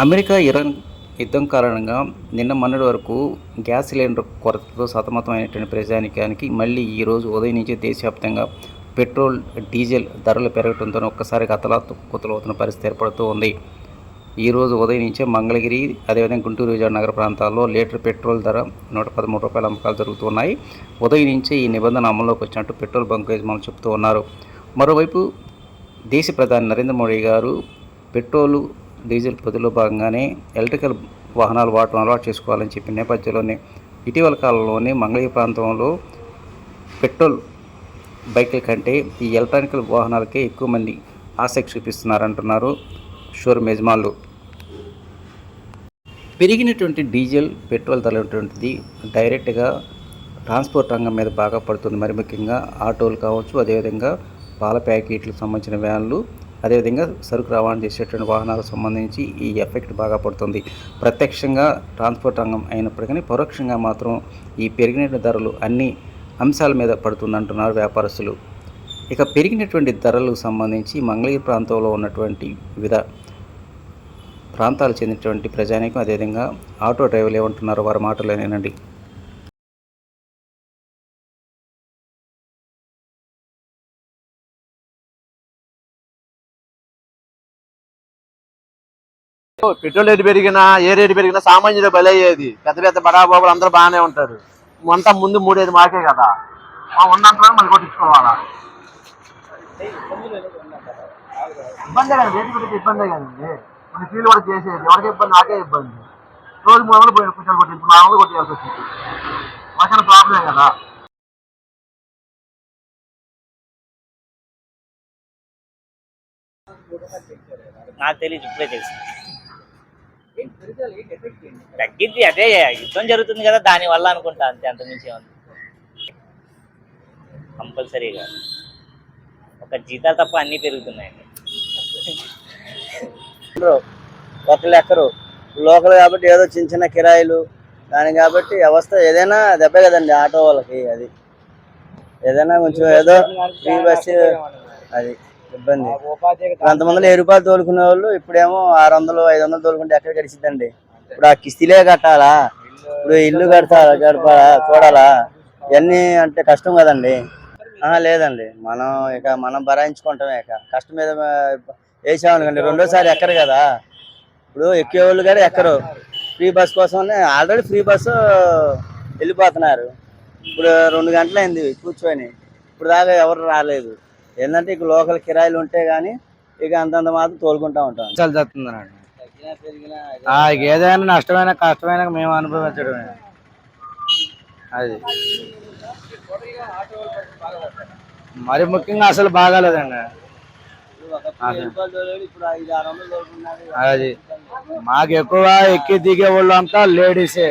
America Iran యుద్ధం కారణంగా నిన్న మొన్నటి వరకు గ్యాస్ సిలిండర్ కొరతతో సతమతమైనటువంటి ప్రజానికానికి మళ్ళీ ఈరోజు ఉదయం నుంచి దేశవ్యాప్తంగా పెట్రోల్ డీజిల్ ధరలు పెరగడంతో ఒక్కసారిగా అతలాకుతలవుతున్న పరిస్థితి ఏర్పడుతూ ఉంది. ఈరోజు ఉదయం నుంచే మంగళగిరి అదేవిధంగా గుంటూరు విజయవాడ నగర ప్రాంతాల్లో లీటర్ పెట్రోల్ ధర ₹113 అమ్మకాలు జరుగుతున్నాయి. ఉదయం నుంచే ఈ నిబంధన అమల్లోకి వచ్చినట్టు పెట్రోల్ బంక్ యజమానులు చెబుతూ ఉన్నారు. మరోవైపు దేశ ప్రధాని నరేంద్ర మోడీ గారు పెట్రోలు డీజిల్ పొదులో భాగంగానే ఎలక్ట్రికల్ వాహనాలు వాడటం అలవాటు చేసుకోవాలని చెప్పిన నేపథ్యంలోనే ఇటీవల కాలంలోనే మంగళగిరి ప్రాంతంలో పెట్రోల్ బైకుల కంటే ఈ ఎలక్ట్రానికల్ వాహనాలకే ఎక్కువ మంది ఆసక్తి చూపిస్తున్నారంటున్నారు షోరూమ్ యజమానులు. పెరిగినటువంటి డీజిల్ పెట్రోల్ ధరలటువంటిది డైరెక్ట్గా ట్రాన్స్పోర్ట్ రంగం మీద బాగా పడుతుంది. మరి ముఖ్యంగా ఆటోలు కావచ్చు, అదేవిధంగా పాల ప్యాకెట్లకు సంబంధించిన వ్యాన్లు, అదేవిధంగా సరుకు రవాణా చేసేటువంటి వాహనాలకు సంబంధించి ఈ ఎఫెక్ట్ బాగా పడుతుంది. ప్రత్యక్షంగా ట్రాన్స్పోర్ట్ రంగం అయినప్పటికీ పరోక్షంగా మాత్రం ఈ పెరిగిన ధరలు అన్ని అంశాల మీద పడుతుందంటున్నారు వ్యాపారస్తులు. ఇక పెరిగినటువంటి ధరలకు సంబంధించి మంగళగిరి ప్రాంతంలో ఉన్నటువంటి వివిధ ప్రాంతాలకు చెందినటువంటి ప్రజానీకం, అదేవిధంగా ఆటో డ్రైవర్లు ఏమంటున్నారో వారి మాటలోనేనండి. పెట్రోల్ రేటు పెరిగినా ఏ రేటు పెరిగినా సామాన్యుడు బలయ్యేది. పెద్ద పెద్ద బడాబాబులు అందరూ బాగానే ఉంటారు. అంతా ముందు మూడేది మాకే కదా, ఉందంటారా మళ్ళీ కొట్టించుకోవాలా? ఇబ్బందే కదా, రేటు పెడితే ఇబ్బందే కదండి. కొన్ని ఫీల్ కూడా చేసేది ఎవరికి ఇబ్బంది, నాకే ఇబ్బంది. రోజు 300 పోయి పుచ్చలు కొట్టి 400 కొట్టేయాల్సి వచ్చింది. మాకైనా ప్రాబ్లమే కదా. నాకు తెలియదు, ఇప్పుడే తెలుసు. తగ్గిద్ది, అదే యుద్ధం జరుగుతుంది కదా దాని వల్ల అనుకుంటా, అంతే, అంతకుమించి ఏమన్నా కంపల్సరీగా ఒక జీతాలు తప్ప అన్నీ పెరుగుతున్నాయండి. ఒకళ్ళు ఎక్కరు లోకల్ కాబట్టి ఏదో చిన్న చిన్న కిరాయిలు దాని కాబట్టి వ్యవస్థ ఏదైనా దెబ్బే కదండి ఆటో వాళ్ళకి. అది ఏదైనా కొంచెం ఏదో ఫ్రీ బస్సు అది ఇబ్బంది. కొంతమంది ₹1000 తోలుకునే వాళ్ళు ఇప్పుడేమో 600-500 తోలుకుంటే ఎక్కడ గడిచిద్దండి. ఇప్పుడు ఆ కిస్తీలే కట్టాలా, ఇప్పుడు ఇల్లు గడపాలా, చూడాలా, ఇవన్నీ అంటే కష్టం కదండి. లేదండి, మనం భరాయించుకుంటామే. కష్టం మీద వేసామనుకోండి రెండోసారి ఎక్కరు కదా. ఇప్పుడు ఎక్కేవాళ్ళు కూడా ఎక్కరు. ఫ్రీ బస్ కోసం ఆల్రెడీ ఫ్రీ బస్సు వెళ్ళిపోతున్నారు. ఇప్పుడు 2 గంటలైంది కూర్చొని, ఇప్పుడు దాకా ఎవరు రాలేదు. ఏంటంటే ఇక లోకల్ కిరాయిలు ఉంటే గానీ ఇక అంతంత మాత్రం తోలుకుంటా ఉంటాం. ఏదైనా నష్టమైన కష్టమైన మేము అనుభవించడమే. అది మరి ముఖ్యంగా అసలు బాగాలేదండి. అది మాకు ఎక్కువ ఎక్కి దిగే వాళ్ళు అంతా లేడీసే.